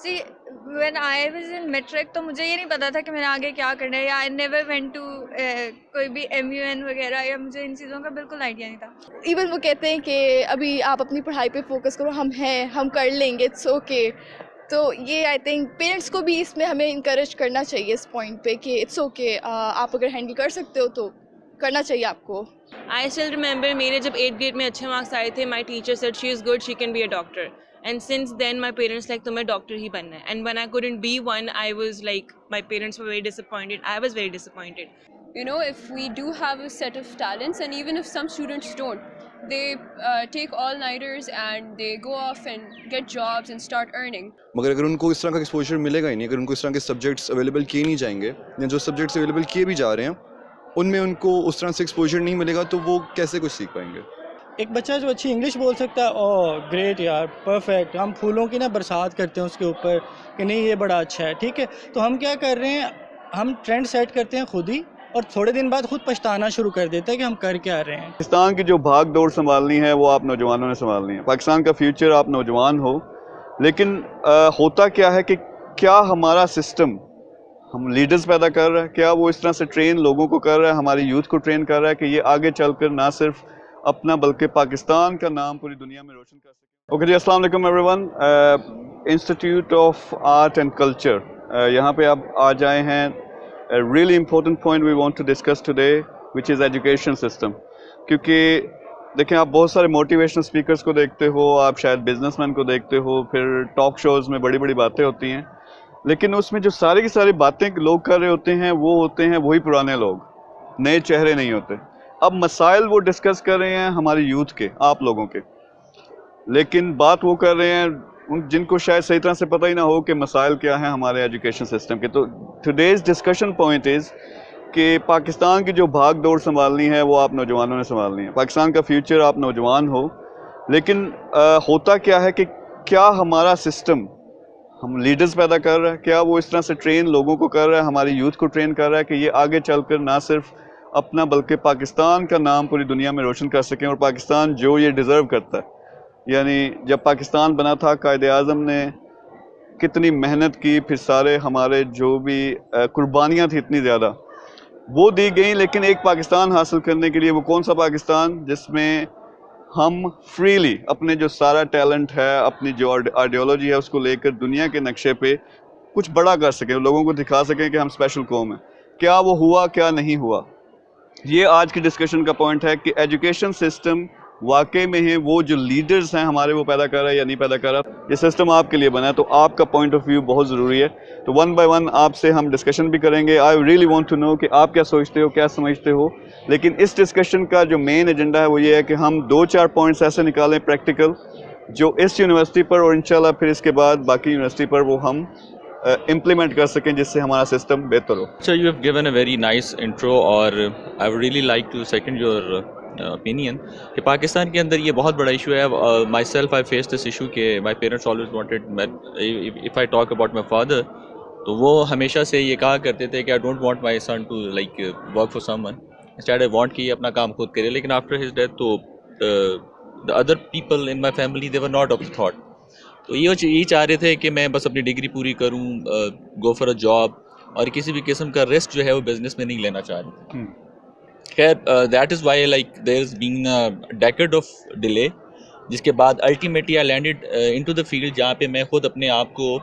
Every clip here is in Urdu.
C when I was in matric تو مجھے یہ نہیں پتا تھا کہ میں نے آگے کیا کرنا ہے، یا آئی نیور وینٹ ٹو کوئی بھی ایم یو این وغیرہ، یا مجھے ان چیزوں کا بالکل آئیڈیا نہیں تھا. ایون وہ کہتے ہیں کہ ابھی آپ اپنی پڑھائی پہ فوکس کرو، ہم ہیں، ہم کر لیں گے، اٹس اوکے. تو یہ آئی تھنک پیرنٹس کو بھی اس میں ہمیں انکریج کرنا چاہیے اس پوائنٹ پہ کہ اٹس اوکے، آپ اگر ہینڈل کر سکتے ہو تو کرنا چاہیے آپ کو. آئی اسٹل ریمبر میرے جب 8th گریڈ میں اچھے مارکس آئے تھے، my teacher said she is good, she can be a doctor. And since then my parents like تمہیں ڈاکٹر ہی بننا ہے. And when I couldn't be one, I was like my parents were very disappointed, I was very disappointed. You know, if we do have a set of talents, and even if some students don't, they take all-nighters and they go off and get jobs and start earning. مگر اگر ان کو اس طرح کا ایکسپوجر ملے گا ہی نہیں، اگر ان کو اس طرح کے سبجیکٹس اویلیبل کیے نہیں جائیں گے، یا جو سبجیکٹس اویلیبل کیے بھی جا رہے ہیں ان میں ان کو اس طرح سے ایکسپوجر نہیں ملے گا، تو وہ کیسے کچھ سیکھ پائیں گے؟ ایک بچہ جو اچھی انگلش بول سکتا ہے، او گریٹ یار، پرفیکٹ، ہم پھولوں کی نا برسات کرتے ہیں اس کے اوپر کہ نہیں یہ بڑا اچھا ہے، ٹھیک ہے. تو ہم کیا کر رہے ہیں، ہم ٹرینڈ سیٹ کرتے ہیں خود ہی، اور تھوڑے دن بعد خود پچھتانا شروع کر دیتا ہے کہ ہم کر کیا رہے ہیں. پاکستان کی جو بھاگ دوڑ سنبھالنی ہے وہ آپ نوجوانوں نے سنبھالنی ہے. پاکستان کا فیوچر آپ نوجوان ہو، لیکن ہوتا کیا ہے کہ کیا ہمارا سسٹم ہم لیڈرز پیدا کر رہا ہے، کیا وہ اس طرح سے ٹرین لوگوں کو کر رہا ہے، ہماری یوتھ کو ٹرین کر رہا ہے کہ یہ آگے چل کر نہ صرف اپنا بلکہ پاکستان کا نام پوری دنیا میں روشن کر سکے. اوکے جی، السلام علیکم everyone. Institute of art and culture, یہاں پہ آپ آ جائے ہیں. Really important point we want to discuss today which is education system. کیونکہ دیکھیں، آپ بہت سارے موٹیویشنل اسپیکرس کو دیکھتے ہو، آپ شاید بزنس مین کو دیکھتے ہو، پھر ٹاک شوز میں بڑی بڑی باتیں ہوتی ہیں، لیکن اس میں جو ساری کی ساری باتیں لوگ کر رہے ہوتے ہیں وہ ہوتے ہیں وہی پرانے لوگ، نئے چہرے نہیں ہوتے. اب مسائل وہ ڈسکس کر رہے ہیں ہماری یوتھ کے، آپ لوگوں کے، لیکن بات وہ کر رہے ہیں جن کو شاید صحیح طرح سے پتہ ہی نہ ہو کہ مسائل کیا ہیں ہمارے ایجوکیشن سسٹم کے. تو ٹوڈیز ڈسکشن پوائنٹ از کہ پاکستان کی جو بھاگ دوڑ سنبھالنی ہے وہ آپ نوجوانوں نے سنبھالنی ہے. پاکستان کا فیوچر آپ نوجوان ہو، لیکن ہوتا کیا ہے کہ کیا ہمارا سسٹم ہم لیڈرز پیدا کر رہا ہے، کیا وہ اس طرح سے ٹرین لوگوں کو کر رہا ہے، ہماری یوتھ کو ٹرین کر رہا ہے کہ یہ آگے چل کر نہ صرف اپنا بلکہ پاکستان کا نام پوری دنیا میں روشن کر سکیں، اور پاکستان جو یہ ڈیزرو کرتا ہے. یعنی جب پاکستان بنا تھا، قائد اعظم نے کتنی محنت کی، پھر سارے ہمارے جو بھی قربانیاں تھیں اتنی زیادہ وہ دی گئیں، لیکن ایک پاکستان حاصل کرنے کے لیے وہ کون سا پاکستان جس میں ہم فریلی اپنے جو سارا ٹیلنٹ ہے، اپنی جو آئیڈیالوجی ہے اس کو لے کر دنیا کے نقشے پہ کچھ بڑا کر سکیں، لوگوں کو دکھا سکیں کہ ہم اسپیشل قوم ہیں. کیا وہ ہوا، کیا نہیں ہوا؟ یہ آج کی ڈسکشن کا پوائنٹ ہے کہ ایجوکیشن سسٹم واقعی میں ہے وہ جو لیڈرز ہیں ہمارے وہ پیدا کر رہا ہے یا نہیں پیدا کر رہا. یہ سسٹم آپ کے لیے بنا ہے، تو آپ کا پوائنٹ آف ویو بہت ضروری ہے. تو ون بائی ون آپ سے ہم ڈسکشن بھی کریں گے. I really want to know کہ آپ کیا سوچتے ہو، کیا سمجھتے ہو. لیکن اس ڈسکشن کا جو مین ایجنڈا ہے وہ یہ ہے کہ ہم 2-4 پوائنٹس ایسے نکالیں پریکٹیکل جو اس یونیورسٹی پر اور انشاءاللہ پھر اس کے بعد باقی یونیورسٹی پر وہ ہم امپلیمنٹ کر سکیں، جس سے ہمارا سسٹم بہتر ہو. So you have given a very nice intro, اور I would really like to second your opinion کہ پاکستان کے اندر یہ بہت بڑا ایشو ہے. myself I faced this issue کہ my parents always wanted, if I talk about my father, تو وہ ہمیشہ سے یہ کہا کرتے تھے کہ I don't want my son to like work for someone, instead I want کہ یہ اپنا کام خود کرے. لیکن after his death تو the other people in my family they were not of the thought. تو یہ چاہ رہے تھے کہ میں بس اپنی ڈگری پوری کروں، گو فار اے جاب، اور کسی بھی قسم کا رسک جو ہے وہ بزنس میں نہیں لینا چاہ رہے تھے. خیر that is why like there is being a decade of delay, جس کے بعد ultimately I landed into the field جہاں پہ میں خود اپنے آپ کو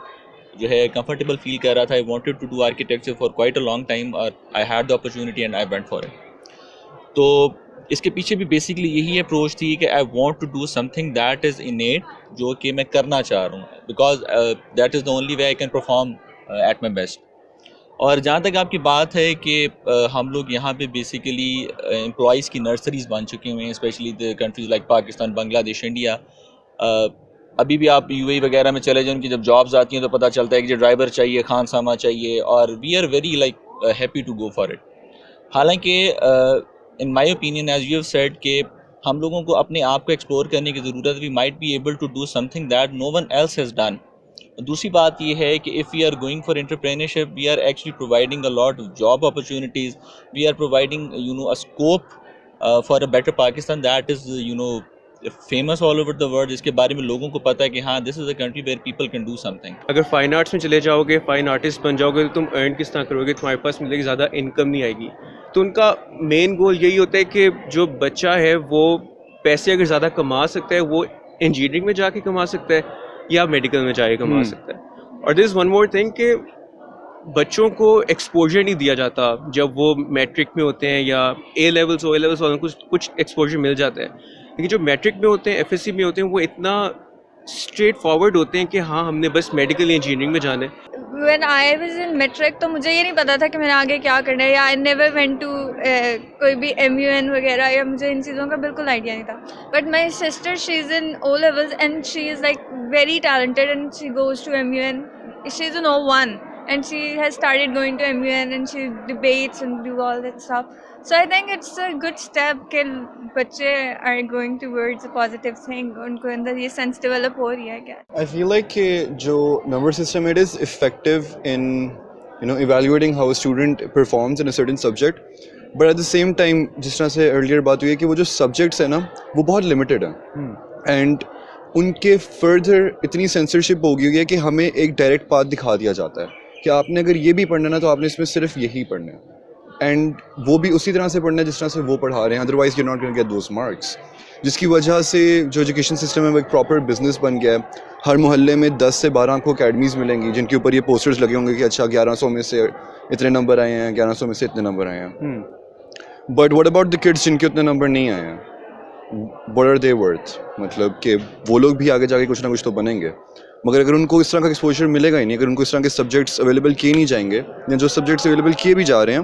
جو ہے کمفرٹیبل فیل کر رہا تھا. I wanted to do architecture for quite a long time, اور I had the opportunity and I went for it. تو اس کے پیچھے بھی بیسکلی یہی اپروچ تھی کہ I want to do something that is innate, جو کہ میں کرنا چاہ رہا ہوں، because that is the only way I can perform at my best. اور جہاں تک آپ کی بات ہے کہ ہم لوگ یہاں پہ بیسیکلی امپلائیز کی نرسریز بن چکے ہوئے ہیں، especially the countries like Pakistan, Bangladesh, India. ابھی بھی آپ یو اے وغیرہ میں چلے جائیں، ان کی جب جابز آتی ہیں تو پتہ چلتا ہے کہ جو ڈرائیور چاہیے، خان سامہ چاہیے، اور we are very like happy to go for it. حالانکہ in my opinion as you have said کہ ہم لوگوں کو اپنے آپ کو ایکسپلور کرنے کی ضرورت ہے. We might be able to do something that no one else has done. دوسری بات یہ ہے کہ if we are going for entrepreneurship, we are actually providing a lot of job opportunities. We are providing a scope for a better Pakistan that is famous all over the world, جس کے بارے میں لوگوں کو پتہ ہے کہ ہاں this is a country where people can do something. اگر فائن آرٹس میں چلے جاؤ گے, فائن آرٹسٹ بن جاؤ گے, تو تم ارن کس طرح کرو گے؟ تمہارے پاس ملے گی زیادہ انکم نہیں آئے گی. تو ان کا مین گول یہی ہوتا ہے کہ جو بچہ ہے وہ پیسے اگر زیادہ کما سکتا ہے, وہ انجینئرنگ میں جا کے کما سکتا ہے یا میڈیکل میں جا کے کما سکتا ہے. اور دیر از ون مور تھنگ کہ بچوں کو ایکسپوجر نہیں دیا جاتا جب وہ میٹرک میں ہوتے ہیں یا اے لیولس والوں کو کچھ ایکسپوجر مل جاتا ہے, لیکن جو میٹرک میں ہوتے ہیں, ایف ایس سی میں ہوتے ہیں, وہ اتنا اسٹریٹ فارورڈ ہوتے ہیں کہ ہاں ہم نے بس میڈیکل یا انجینئرنگ میں جانا ہے. When I was in metric تو مجھے یہ نہیں پتا تھا کہ میں نے آگے کیا کرنا ہے, یا I never went to کوئی بھی MUN وغیرہ, یا مجھے ان چیزوں کا بالکل آئیڈیا نہیں تھا. But my sister, she is in O levels and she is like very talented and she goes to MUN. She is in O1 and she has started going to MUN and she debates and do all that stuff. So I think it's a good step کہ بچے are going towards a positive thing, ان کو اندر یہ sense develop ہو رہی ہے کیا. I feel like کہ جو number system it is effective in evaluating how a student performs in a certain subject, but at the same time جس طرح سے earlier بات ہوئی ہے کہ وہ جو subjects ہیں نا وہ بہت limited ہیں, and ان کے further اتنی censorship ہو گئی ہے کہ ہمیں ایک direct path دکھا دیا جاتا ہے کہ آپ نے اگر یہ بھی پڑھنا نا تو آپ نے اس میں صرف یہی پڑھنا ہے, اینڈ وہ بھی اسی طرح سے پڑھنا ہے جس طرح سے وہ پڑھا رہے ہیں, otherwise you not gonna get those marks. جس کی وجہ سے جو ایجوکیشن سسٹم ہے وہ ایک پراپر بزنس بن گیا ہے. ہر محلے میں 10 سے 12 آپ کو اکیڈمیز ملیں گی جن کے اوپر یہ پوسٹرز لگے ہوں گے کہ اچھا 1100 میں سے اتنے نمبر آئے ہیں, 1100 میں سے اتنے نمبر آئے ہیں. But what about the kids جن کے اتنے نمبر نہیں آئے ہیں, واٹ آر دے ورتھ؟ مطلب کہ وہ لوگ بھی آگے جا کے کچھ نہ کچھ تو بنیں گے, مگر اگر ان کو اس طرح کا ایکسپوجر ملے گا ہی نہیں, اگر ان کو اس طرح کے سبجیکٹس اویلیبل کیے نہیں جائیں گے, یا جو سبجیکٹس اویلیبل کیے بھی جا رہے ہیں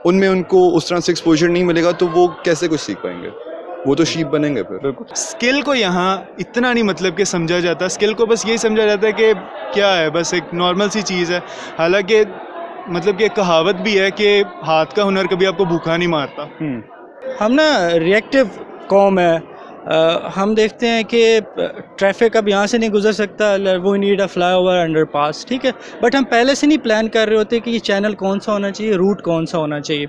ان میں ان کو اس طرح سے ایکسپوجر نہیں ملے گا, تو وہ کیسے کچھ سیکھ پائیں گے؟ وہ تو شیپ بنیں گے پھر. اسکل کو یہاں اتنا نہیں مطلب کہ سمجھا جاتا, اسکل کو بس یہی سمجھا جاتا ہے کہ کیا ہے, بس ایک نارمل سی چیز ہے. حالانکہ مطلب کہ ایک کہاوت بھی ہے کہ ہاتھ کا ہنر کبھی آپ کو بھوکا نہیں مارتا. ہم نا ریئیکٹیو قوم ہے, ہم دیکھتے ہیں کہ ٹریفک اب یہاں سے نہیں گزر سکتا, وہ need a flyover underpass, ٹھیک ہے, بٹ ہم پہلے سے نہیں پلان کر رہے ہوتے کہ یہ چینل کون سا ہونا چاہیے, روٹ کون سا ہونا چاہیے.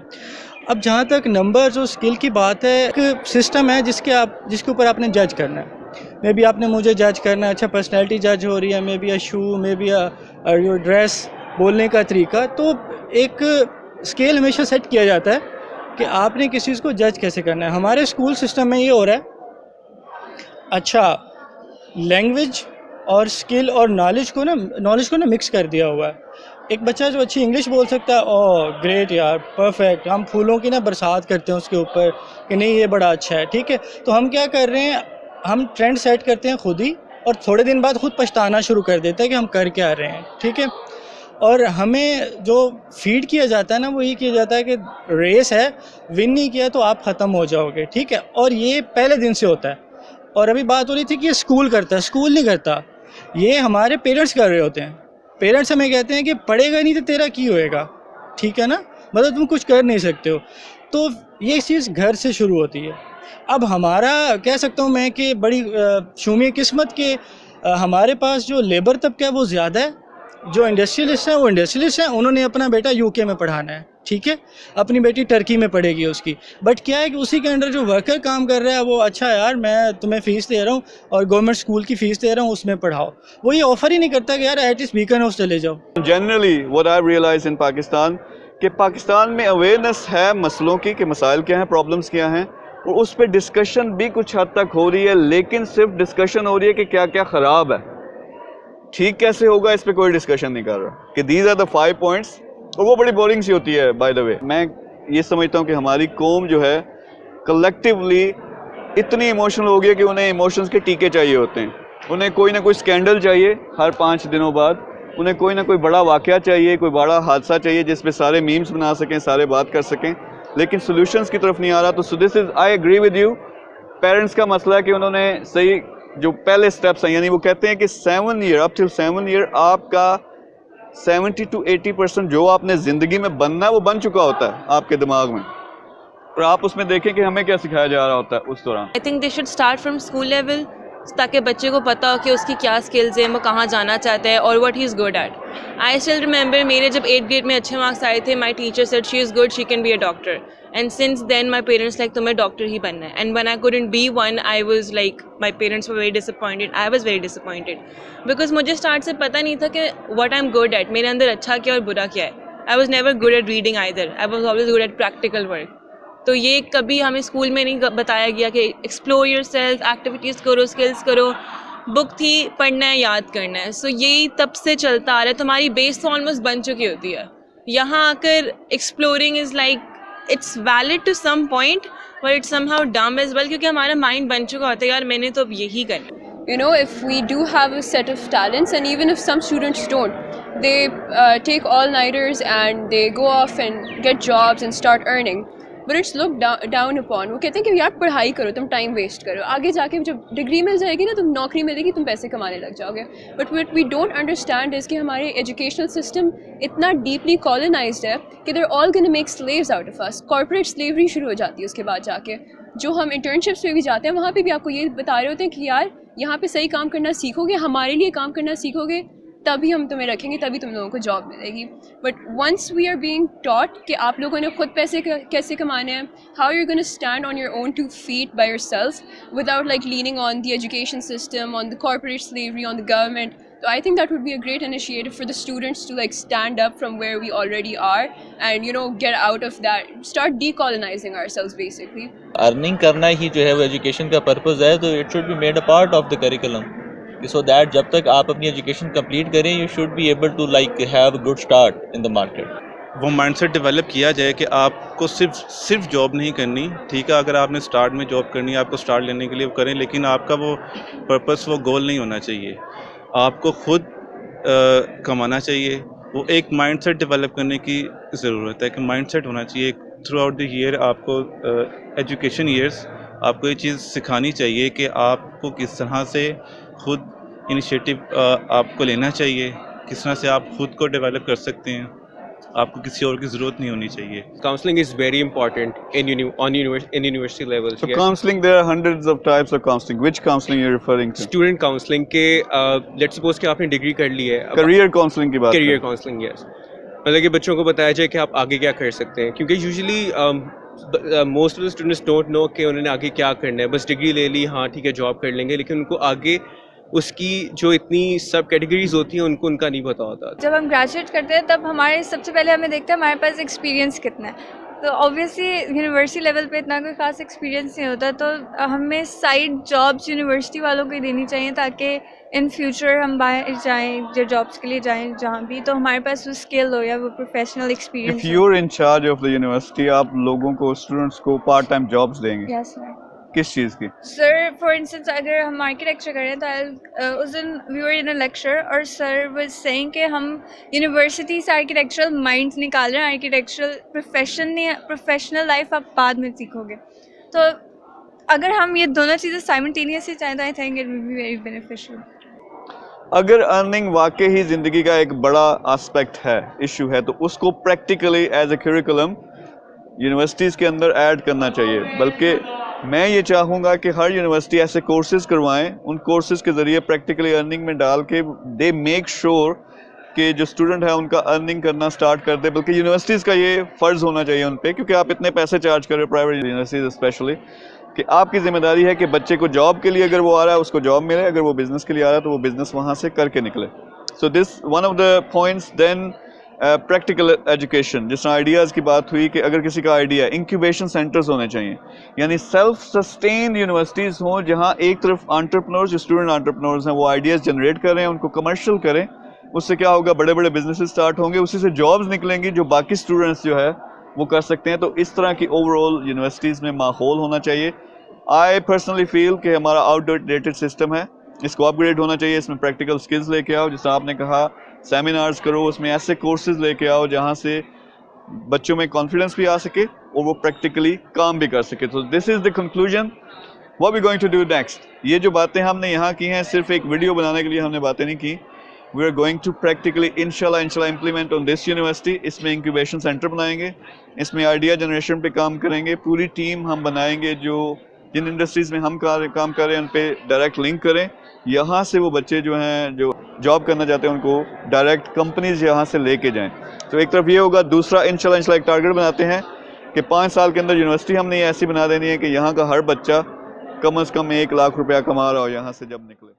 اب جہاں تک نمبرز اور اسکل کی بات ہے, ایک سسٹم ہے جس کے اوپر آپ نے جج کرنا ہے. مے بی آپ نے مجھے جج کرنا ہے, اچھا پرسنالٹی جج ہو رہی ہے, maybe a show, maybe your dress, بولنے کا طریقہ. تو ایک اسکیل ہمیشہ سیٹ کیا جاتا ہے کہ آپ نے کسی چیز کو جج کیسے کرنا ہے. ہمارے اسکول سسٹم میں یہ ہو رہا ہے, اچھا لینگویج اور اسکل اور نالج کو نا مکس کر دیا ہوا ہے. ایک بچہ جو اچھی انگلش بول سکتا ہے, او گریٹ یار, پرفیکٹ, ہم پھولوں کی نا برسات کرتے ہیں اس کے اوپر کہ نہیں یہ بڑا اچھا ہے, ٹھیک ہے. تو ہم کیا کر رہے ہیں, ہم ٹرینڈ سیٹ کرتے ہیں خود ہی, اور تھوڑے دن بعد خود پچھتانا شروع کر دیتے ہیں کہ ہم کر کے آ رہے ہیں, ٹھیک ہے. اور ہمیں جو فیڈ کیا جاتا ہے نا وہ یہ کیا جاتا ہے کہ ریس ہے, ون نہیں کیا تو آپ ختم ہو جاؤ گے, ٹھیک ہے. اور یہ پہلے دن سے ہوتا ہے. اور ابھی بات ہو رہی تھی کہ یہ اسکول کرتا ہے, اسکول نہیں کرتا, یہ ہمارے پیرنٹس کر رہے ہوتے ہیں. پیرنٹس ہمیں کہتے ہیں کہ پڑھے گا نہیں تو تیرا کی ہوئے گا, ٹھیک ہے نا, مطلب تم کچھ کر نہیں سکتے ہو. تو یہ چیز گھر سے شروع ہوتی ہے. اب ہمارا کہہ سکتا ہوں میں کہ بڑی شومی قسمت کہ ہمارے پاس جو لیبر طبقہ ہے وہ زیادہ ہے, جو انڈسٹریلسٹ ہیں وہ انڈسٹریلسٹ ہیں, انہوں نے اپنا بیٹا UK میں پڑھانا ہے, ٹھیک ہے, اپنی بیٹی ٹرکی میں پڑھے گی اس کی. بٹ کیا ہے کہ اسی کے انڈر جو ورکر کام کر رہا ہے وہ, اچھا یار میں تمہیں فیس دے رہا ہوں اور گورنمنٹ اسکول کی فیس دے رہا ہوں, اس میں پڑھاؤ. وہ یہ آفر ہی نہیں کرتا کہ یار ایٹ لیسٹ بیکن ہاؤس چلے جاؤ. Generally what I realize in Pakistan کہ پاکستان میں اویئرنیس ہے مسئلوں کی کہ مسائل کیا ہیں, پرابلمس کیا ہیں, اور اس پہ ڈسکشن بھی کچھ حد تک ہو رہی ہے, لیکن صرف ڈسکشن ہو رہی ہے کہ کیا کیا خراب ہے, ٹھیک کیسے ہوگا اس پہ کوئی ڈسکشن نہیں کر رہا کہ دیز آر دا 5 points, اور وہ بڑی بورنگ سی ہوتی ہے. بائی دا وے میں یہ سمجھتا ہوں کہ ہماری قوم جو ہے کلیکٹیولی اتنی ایموشنل ہو گئی ہے کہ انہیں ایموشنز کے ٹیکے چاہیے ہوتے ہیں. انہیں کوئی نہ کوئی اسکینڈل چاہیے ہر 5 دنوں بعد, انہیں کوئی نہ کوئی بڑا واقعہ چاہیے, کوئی بڑا حادثہ چاہیے جس پہ سارے میمز بنا سکیں, سارے بات کر سکیں, لیکن سولوشنز کی طرف نہیں آ رہا. تو this is I agree with you, parents کا مسئلہ ہے کہ انہوں نے صحیح جو پہلے اسٹیپس ہیں, یعنی وہ کہتے ہیں کہ 7 year up till 7 year آپ کا 70 to 80% جو آپ نے زندگی میں بننا ہے وہ بن چکا ہوتا ہے آپ کے دماغ میں, اور آپ اس میں دیکھیں کہ ہمیں کیا سکھایا جا رہا ہوتا ہے اس دوران. I think they should start from school level. تاکہ بچے کو پتہ ہو کہ اس کی کیا اسکلز ہیں, وہ کہاں جانا چاہتا ہے اور what he is good at. I still remember میرے جب 8th گریڈ میں اچھے مارکس آئے تھے, my teacher said she is good, she can be a doctor. And since then my parents like تمہیں ڈاکٹر ہی بننا ہے. And when I couldn't be one, I was like my parents were very disappointed, I was very disappointed, because مجھے اسٹارٹ سے پتہ نہیں تھا کہ what I am good at, میرے اندر اچھا کیا اور برا کیا ہے. I was never good at reading either, I was always good at practical work. تو یہ کبھی ہمیں اسکول میں نہیں بتایا گیا کہ ایکسپلور یور سیلف, ایکٹیویٹیز کرو, اسکلس کرو. بک تھی پڑھنا ہے, یاد کرنا ہے. سو یہی تب سے چلتا آ رہا ہے. تمہاری بیس تو آلموسٹ بن چکی ہوتی ہے. یہاں آ کر exploring is like it's valid to some point but it's somehow dumb as well, کیونکہ ہمارا مائنڈ بن چکا ہوتا ہے یار میں نے تو اب یہی کرنا. You know, if we do have a set of talents, and even if some students don't, they take all-nighters and they go off and get jobs and start earning. But it's looked down upon. وہ کہتے ہیں کہ یار پڑھائی کرو, تم ٹائم ویسٹ کرو, آگے جا کے جب ڈگری مل جائے گی نا, تم نوکری ملے گی, تم پیسے کمانے لگ جاؤ گے. But what we don't understand is کہ ہمارے ایجوکیشنل سسٹم اتنا ڈیپلی کالونائزڈ ہے کہ they are all gonna make slaves out of us. Corporate slavery شروع ہو جاتی ہے اس کے بعد جا کے. جو ہم انٹرنشپس پہ بھی جاتے ہیں وہاں پہ بھی آپ کو یہ بتا رہے ہوتے ہیں کہ یار یہاں پہ صحیح کام کرنا سیکھو گے, ہمارے لیے کام کرنا سیکھو گے, تبھی ہم تمہیں رکھیں گے, تبھی تم لوگوں کو جاب ملے گی. But once we are being taught کہ آپ لوگوں نے خود پیسے کیسے کمانے ہیں, how you gonna stand on your own two feet by yourself without like leaning on the education system, on the corporate slavery, on the government. So I think that would be a great initiative for the students to like stand up from where we already are and you know get out of that, start decolonizing ourselves basically. Earning کرنا ہی جو ہے وہ ایجوکیشن کا پرپز ہے, تو it should be made a part of the curriculum, so that جب تک آپ اپنی ایجوکیشن کمپلیٹ کریں you should be able to like have a good start in the market. وہ مائنڈ سیٹ ڈیولپ کیا جائے کہ آپ کو صرف جاب نہیں کرنی. ٹھیک ہے, اگر آپ نے اسٹارٹ میں جاب کرنی ہے, آپ کو اسٹارٹ لینے کے لیے وہ کریں, لیکن آپ کا وہ پرپس, وہ گول نہیں ہونا چاہیے. آپ کو خود کمانا چاہیے. وہ ایک مائنڈ سیٹ ڈیولپ کرنے کی ضرورت ہے کہ مائنڈ سیٹ ہونا چاہیے. تھرو آؤٹ دی ایئر آپ کو ایجوکیشن ایئرس آپ کو یہ چیز سکھانی چاہیے کہ آپ کو کس طرح سے خود انیشیٹو آپ کو لینا چاہیے, کس طرح سے آپ خود کو ڈیولپ کر سکتے ہیں. آپ کو کسی اور کی ضرورت نہیں ہونی چاہیے. Counseling is very important in university levels. So counseling, there are hundreds of types of counseling. Which counseling you're referring to? Student counseling کے let's suppose کہ آپ نے ڈگری کر لی ہے. Career counseling کی بات. Career counseling, yes. مطلب کہ بچوں کو بتایا جائے کہ آپ آگے کیا کر سکتے ہیں, کیونکہ usually most of the students don't know کہ انہوں نے آگے کیا کرنا ہے. بس ڈگری لے لی, ہاں ٹھیک ہے جاب کر لیں گے, لیکن ان کو آگے اس کی جو اتنی سب کیٹیگریز ہوتی ہیں ان کا نہیں پتہ ہوتا. جب ہم گریجویٹ کرتے ہیں تب ہمارے سب سے پہلے ہمیں دیکھتے ہیں ہمارے پاس ایکسپیرینس کتنا ہے. تو اوبویسلی یونیورسٹی لیول پہ اتنا کوئی خاص ایکسپیرینس نہیں ہوتا, تو ہمیں سائڈ جابس یونیورسٹی والوں کو ہی دینی چاہیے تاکہ ان فیوچر ہم باہر جائیں, جو جابس کے لیے جائیں جہاں بھی, تو ہمارے پاس وہ اسکل ہو یا وہ professional experience. If you're in charge of the university, آپ لوگوں کو, اسٹوڈنٹس کو پارٹ ٹائم جابس دیں گے. یس سر. کس چیز کی؟ سر فار انسٹنس اگر ہم آرکیٹیکچر کریں تو اس دن وی ور ان اے لیکچر اور سر واز سیئنگ کہ ہم یونیورسٹی سے آرکیٹیکچرل مائنڈس نکال رہے ہیں, آرکیٹیکچرل پروفیشنل لائف آپ بعد میں سیکھو گے. تو اگر ہم یہ دونوں چیزیں سائملٹینیسلی چاہیں تو I think it will be very beneficial. اگر ارننگ واقعی ہی زندگی کا ایک بڑا آسپیکٹ ہے, ایشو ہے, تو اس کو practically as a curriculum universities کے اندر ایڈ کرنا چاہیے. بلکہ میں یہ چاہوں گا کہ ہر یونیورسٹی ایسے کورسز کروائیں, ان کورسز کے ذریعے پریکٹیکلی ارننگ میں ڈال کے دے میک شور کہ جو اسٹوڈنٹ ہے ان کا ارننگ کرنا سٹارٹ کر دے. بلکہ یونیورسٹیز کا یہ فرض ہونا چاہیے ان پہ, کیونکہ آپ اتنے پیسے چارج کر رہے ہو پرائیویٹ یونیورسٹیز اسپیشلی, کہ آپ کی ذمہ داری ہے کہ بچے کو جاب کے لیے اگر وہ آ رہا ہے اس کو جاب ملے, اگر وہ بزنس کے لیے آ رہا ہے تو وہ بزنس وہاں سے کر کے نکلے. So this one of the points. Then practical education, جس طرح آئیڈیاز کی بات ہوئی کہ اگر کسی کا آئیڈیا, انکیوبیشن سینٹرز ہونے چاہیے, یعنی سیلف سسٹینڈ یونیورسٹیز ہوں جہاں ایک طرف انٹرپرنورز, جو اسٹوڈنٹ انٹرپرنورز ہیں, وہ آئیڈیاز جنریٹ کریں, ان کو کمرشل کریں. اس سے کیا ہوگا, بڑے بڑے بزنسز اسٹارٹ ہوں گے, اسی سے جابز نکلیں گی جو باقی اسٹوڈنٹس جو ہے وہ کر سکتے ہیں. تو اس طرح کی اوور آل یونیورسٹیز میں ماحول ہونا چاہیے. آئی پرسنلی فیل کہ ہمارا آؤٹ ڈیٹڈ سسٹم ہے, اس کو اپ گریڈ ہونا چاہیے. اس میں پریکٹیکل سکلز لے کے آؤ, جیسا آپ نے کہا سیمینارز کرو, اس میں ایسے کورسز لے کے آؤ جہاں سے بچوں میں کانفیڈنس بھی آ سکے اور وہ پریکٹیکلی کام بھی کر سکے. تو this is the conclusion. What we going to do next. یہ جو باتیں ہم نے یہاں کی ہیں صرف ایک ویڈیو بنانے کے لیے ہم نے باتیں نہیں کی. We are going to practically انشاءاللہ امپلیمنٹ آن دس یونیورسٹی. اس میں انکیوبیشن سینٹر بنائیں گے, اس میں آئیڈیا جنریشن پہ کام کریں گے, پوری ٹیم ہم بنائیں گے جو جن انڈسٹریز میں ہم کام کر رہے ہیں ان پہ ڈائریکٹ لنک کریں. یہاں سے وہ بچے جو ہیں جو جاب کرنا چاہتے ہیں ان کو ڈائریکٹ کمپنیز یہاں سے لے کے جائیں. تو ایک طرف یہ ہوگا, دوسرا انشاءاللہ ایک ٹارگیٹ بناتے ہیں کہ 5 سال کے اندر یونیورسٹی ہم نے ایسی بنا دینی ہے کہ یہاں کا ہر بچہ کم از کم 1 لاکھ روپیہ کما رہا ہو یہاں سے جب نکلے.